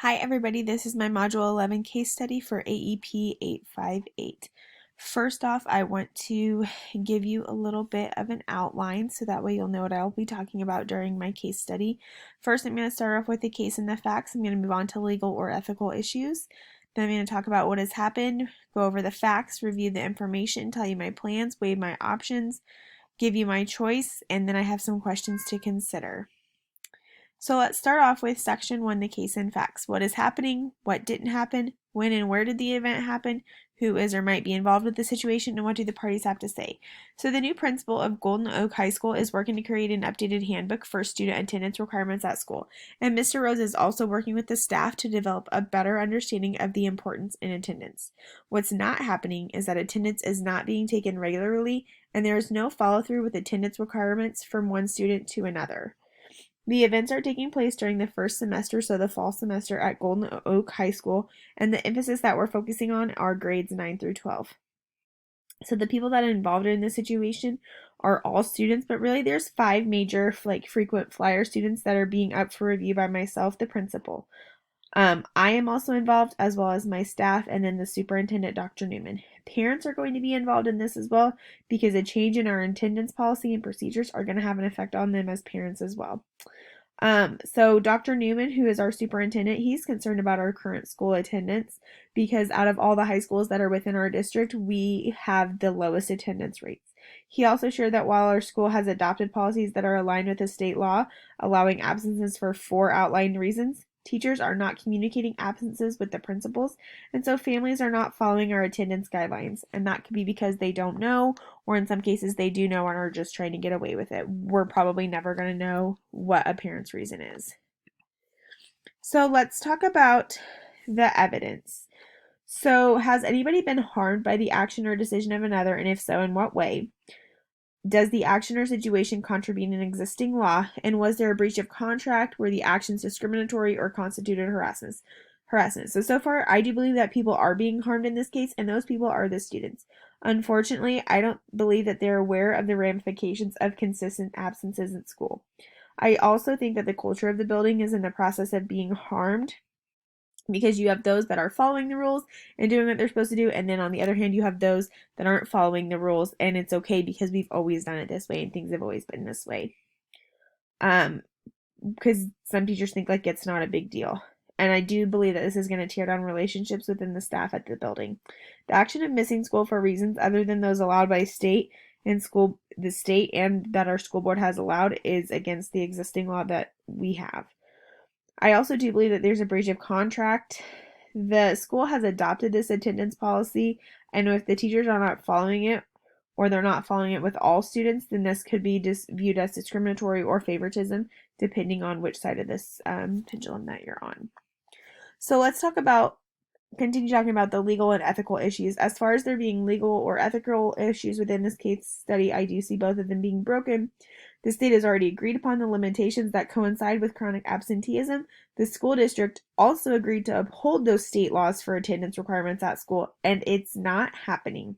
Hi everybody, this is my Module 11 case study for AEP 858. First off, I want to give you a little bit of an outline so that way you'll know what I'll be talking about during my case study. First, I'm going to start off with the case and the facts. I'm going to move on to legal or ethical issues. Then I'm going to talk about what has happened, go over the facts, review the information, tell you my plans, weigh my options, give you my choice, and then I have some questions to consider. So let's start off with section 1, the case and facts. What is happening? What didn't happen? When and where did the event happen? Who is or might be involved with the situation? And what do the parties have to say? So the new principal of Golden Oak High School is working to create an updated handbook for student attendance requirements at school. And Mr. Rose is also working with the staff to develop a better understanding of the importance in attendance. What's not happening is that attendance is not being taken regularly, and there is no follow-through with attendance requirements from one student to another. The events are taking place during the first semester, so the fall semester at Golden Oak High School, and the emphasis that we're focusing on are grades 9 through 12. So the people that are involved in this situation are all students, but really there's 5 major frequent flyer students that are being up for review by myself, the principal. I am also involved, as well as my staff, and then the superintendent, Dr. Newman. Parents are going to be involved in this as well, because a change in our attendance policy and procedures are going to have an effect on them as parents as well. So Dr. Newman, who is our superintendent, he's concerned about our current school attendance because out of all the high schools that are within our district, we have the lowest attendance rates. He also shared that while our school has adopted policies that are aligned with the state law, allowing absences for 4 outlined reasons, teachers are not communicating absences with the principals, and so families are not following our attendance guidelines, and that could be because they don't know, or in some cases they do know and are just trying to get away with it. We're probably never going to know what a parent's reason is. So let's talk about the evidence. So has anybody been harmed by the action or decision of another, and if so, in what way? Does the action or situation contravene an existing law? And was there a breach of contract? Were the actions discriminatory or constituted harassment? So far, I do believe that people are being harmed in this case, and those people are the students. Unfortunately, I don't believe that they're aware of the ramifications of consistent absences in school. I also think that the culture of the building is in the process of being harmed, because you have those that are following the rules and doing what they're supposed to do, and then on the other hand you have those that aren't following the rules, and it's okay because we've always done it this way and things have always been this way. Because some teachers think like it's not a big deal, and I do believe that this is going to tear down relationships within the staff at the building. The action of missing school for reasons other than those allowed by the state and that our school board has allowed is against the existing law that we have. I also do believe that there's a breach of contract. The school has adopted this attendance policy, and if the teachers are not following it, or they're not following it with all students, then this could be viewed as discriminatory or favoritism, depending on which side of this pendulum that you're on. So let's continue talking about the legal and ethical issues. As far as there being legal or ethical issues within this case study, I do see both of them being broken. The state has already agreed upon the limitations that coincide with chronic absenteeism. The school district also agreed to uphold those state laws for attendance requirements at school, and it's not happening.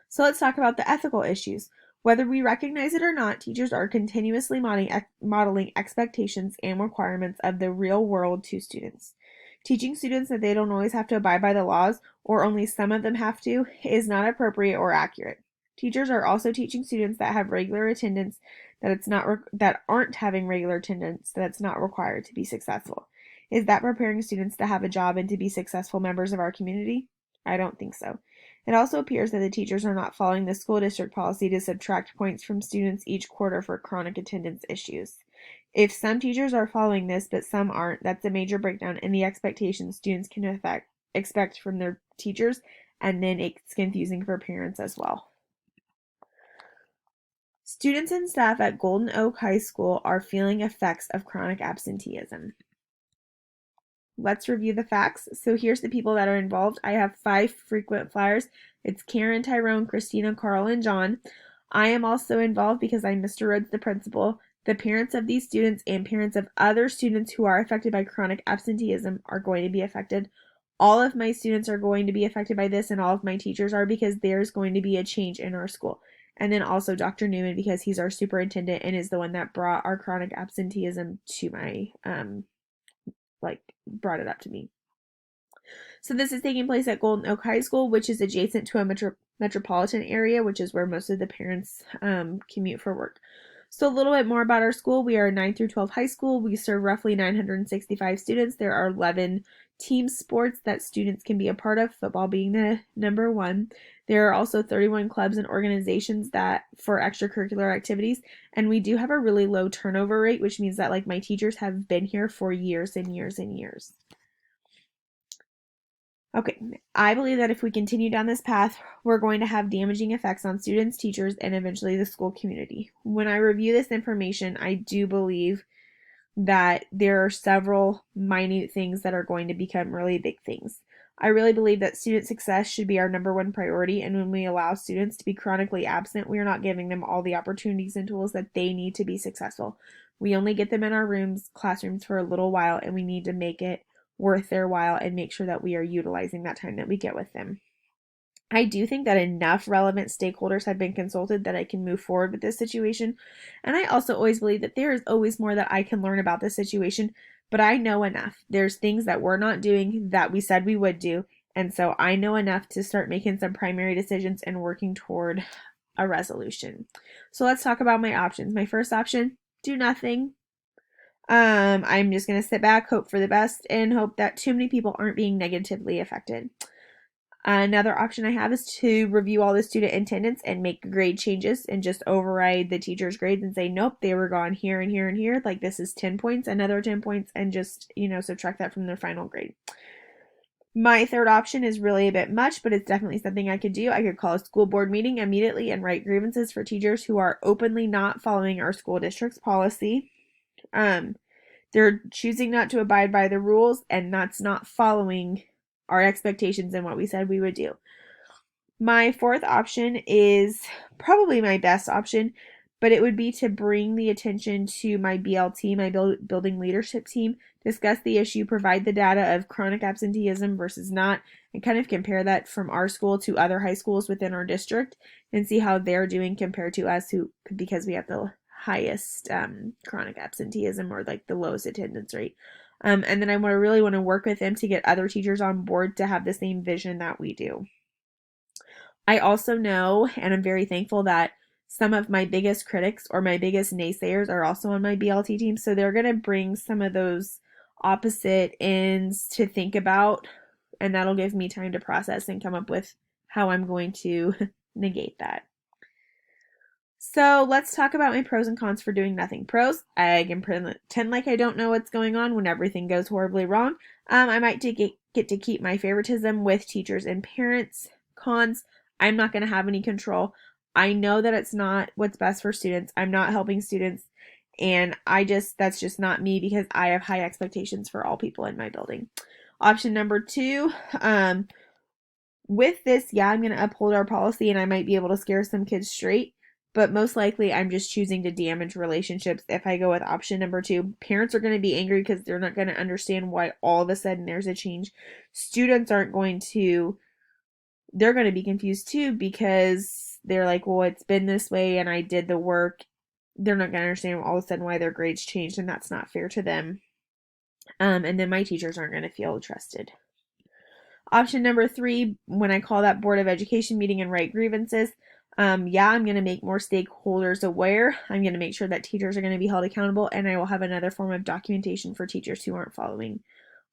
So let's talk about the ethical issues. Whether we recognize it or not, teachers are continuously modeling expectations and requirements of the real world to students. Teaching students that they don't always have to abide by the laws, or only some of them have to, is not appropriate or accurate. Teachers are also teaching students that have regular attendance that aren't having regular attendance that's not required to be successful. Is that preparing students to have a job and to be successful members of our community? I don't think so. It also appears that the teachers are not following the school district policy to subtract points from students each quarter for chronic attendance issues. If some teachers are following this, but some aren't, that's a major breakdown in the expectations students can expect from their teachers, and then it's confusing for parents as well. Students and staff at Golden Oak High School are feeling effects of chronic absenteeism. Let's review the facts. So here's the people that are involved. I have 5 frequent flyers. It's Karen, Tyrone, Christina, Carl, and John. I am also involved because I'm Mr. Rhodes, the principal. The parents of these students and parents of other students who are affected by chronic absenteeism are going to be affected. All of my students are going to be affected by this, and all of my teachers are, because there's going to be a change in our school. And then also Dr. Newman, because he's our superintendent and is the one that brought our chronic absenteeism to my brought it up to me. So this is taking place at Golden Oak High School, which is adjacent to a metropolitan area, which is where most of the parents commute for work. So a little bit more about our school. We are a 9 through 12 high school. We serve roughly 965 students. There are 11 team sports that students can be a part of, football being the number one. There are also 31 clubs and organizations that for extracurricular activities, and we do have a really low turnover rate, which means that like my teachers have been here for years and years and years. Okay, I believe that if we continue down this path, we're going to have damaging effects on students, teachers, and eventually the school community. When I review this information, I do believe that there are several minute things that are going to become really big things. I really believe that student success should be our number one priority, and when we allow students to be chronically absent, we are not giving them all the opportunities and tools that they need to be successful. We only get them in our classrooms for a little while, and we need to make it worth their while and make sure that we are utilizing that time that we get with them. I do think that enough relevant stakeholders have been consulted that I can move forward with this situation. And I also always believe that there is always more that I can learn about this situation, but I know enough. There's things that we're not doing that we said we would do. And so I know enough to start making some primary decisions and working toward a resolution. So let's talk about my options. My first option, do nothing. I'm just going to sit back, hope for the best, and hope that too many people aren't being negatively affected. Another option I have is to review all the student attendance and make grade changes and just override the teacher's grades and say, nope, they were gone here and here and here. Like this is 10 points, another 10 points, and just, subtract that from their final grade. My third option is really a bit much, but it's definitely something I could do. I could call a school board meeting immediately and write grievances for teachers who are openly not following our school district's policy. They're choosing not to abide by the rules, and that's not following our expectations and what we said we would do. My fourth option is probably my best option, but it would be to bring the attention to my BLT, my building leadership team, discuss the issue, provide the data of chronic absenteeism versus not, and kind of compare that from our school to other high schools within our district and see how they're doing compared to us because we have the highest chronic absenteeism or like the lowest attendance rate. And then I really want to work with them to get other teachers on board to have the same vision that we do. I also know, and I'm very thankful that some of my biggest critics or my biggest naysayers are also on my BLT team. So they're going to bring some of those opposite ends to think about, and that'll give me time to process and come up with how I'm going to negate that. So let's talk about my pros and cons for doing nothing. Pros, I can pretend like I don't know what's going on when everything goes horribly wrong. I might get to keep my favoritism with teachers and parents. Cons, I'm not going to have any control. I know that it's not what's best for students. I'm not helping students, and that's just not me because I have high expectations for all people in my building. Option number 2, with this, yeah, I'm going to uphold our policy and I might be able to scare some kids straight. But most likely, I'm just choosing to damage relationships if I go with option number 2. Parents are going to be angry because they're not going to understand why all of a sudden there's a change. Students they're going to be confused too because they're like, well, it's been this way and I did the work. They're not going to understand all of a sudden why their grades changed, and that's not fair to them. And then my teachers aren't going to feel trusted. Option number 3, when I call that Board of Education meeting and write grievances, I'm going to make more stakeholders aware. I'm going to make sure that teachers are going to be held accountable, and I will have another form of documentation for teachers who aren't following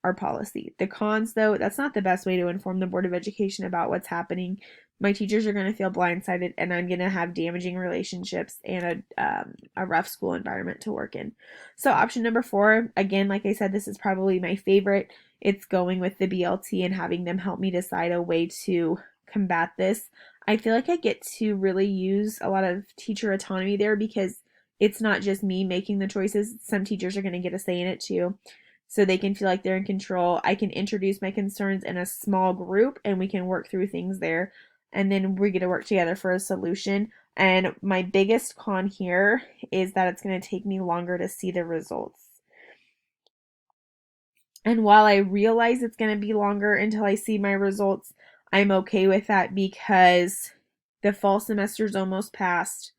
our policy. The cons, though, that's not the best way to inform the Board of Education about what's happening. My teachers are going to feel blindsided, and I'm going to have damaging relationships and a rough school environment to work in. So option number 4, again, like I said, this is probably my favorite. It's going with the BLT and having them help me decide a way to combat this. I feel like I get to really use a lot of teacher autonomy there because it's not just me making the choices. Some teachers are going to get a say in it too. So they can feel like they're in control. I can introduce my concerns in a small group and we can work through things there. And then we get to work together for a solution. And my biggest con here is that it's going to take me longer to see the results. And while I realize it's going to be longer until I see my results, I'm okay with that because the fall semester's almost passed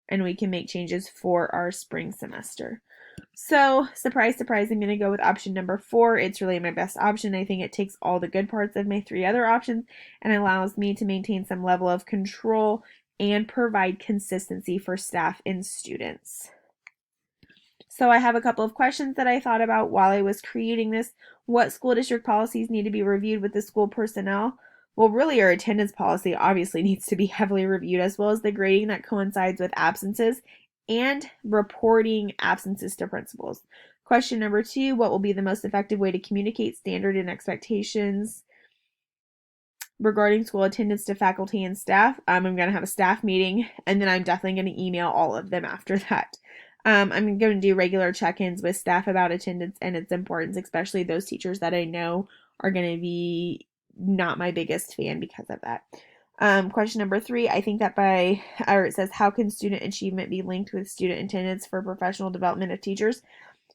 and we can make changes for our spring semester. So, surprise, surprise, I'm going to go with option number 4. It's really my best option. I think it takes all the good parts of my 3 other options and allows me to maintain some level of control and provide consistency for staff and students. So I have a couple of questions that I thought about while I was creating this. What school district policies need to be reviewed with the school personnel? Well, really, our attendance policy obviously needs to be heavily reviewed, as well as the grading that coincides with absences and reporting absences to principals. Question number 2, what will be the most effective way to communicate standard and expectations regarding school attendance to faculty and staff? I'm going to have a staff meeting, and then I'm definitely going to email all of them after that. I'm going to do regular check-ins with staff about attendance and its importance, especially those teachers that I know are going to be not my biggest fan because of that. Question number 3, I think that it says, how can student achievement be linked with student attendance for professional development of teachers?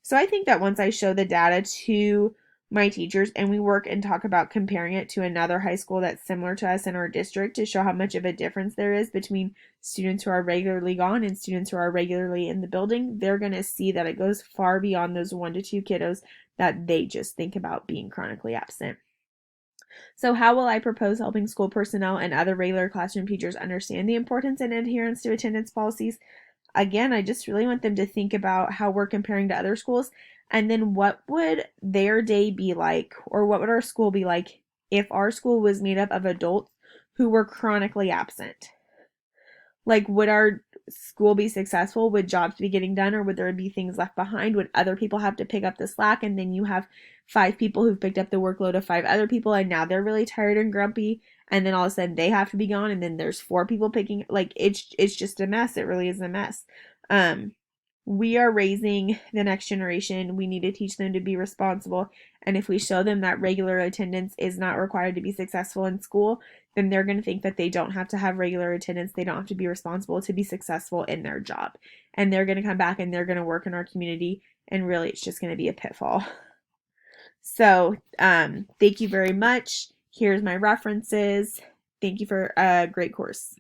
So I think that once I show the data to my teachers and we work and talk about comparing it to another high school that's similar to us in our district to show how much of a difference there is between students who are regularly gone and students who are regularly in the building, they're going to see that it goes far beyond those 1 to 2 kiddos that they just think about being chronically absent. So how will I propose helping school personnel and other regular classroom teachers understand the importance and adherence to attendance policies? Again, I just really want them to think about how we're comparing to other schools, and then what would their day be like, or what would our school be like if our school was made up of adults who were chronically absent? Like, would our school be successful? Would jobs be getting done, or would there be things left behind? Would other people have to pick up the slack, and then you have 5 people who've picked up the workload of 5 other people, and now they're really tired and grumpy, and then all of a sudden they have to be gone, and then there's 4 people picking, like, it's just a mess. It really is a mess. We are raising the next generation. We need to teach them to be responsible. And if we show them that regular attendance is not required to be successful in school, then they're going to think that they don't have to have regular attendance. They don't have to be responsible to be successful in their job. And they're going to come back and they're going to work in our community. And really, it's just going to be a pitfall. So, thank you very much. Here's my references. Thank you for a great course.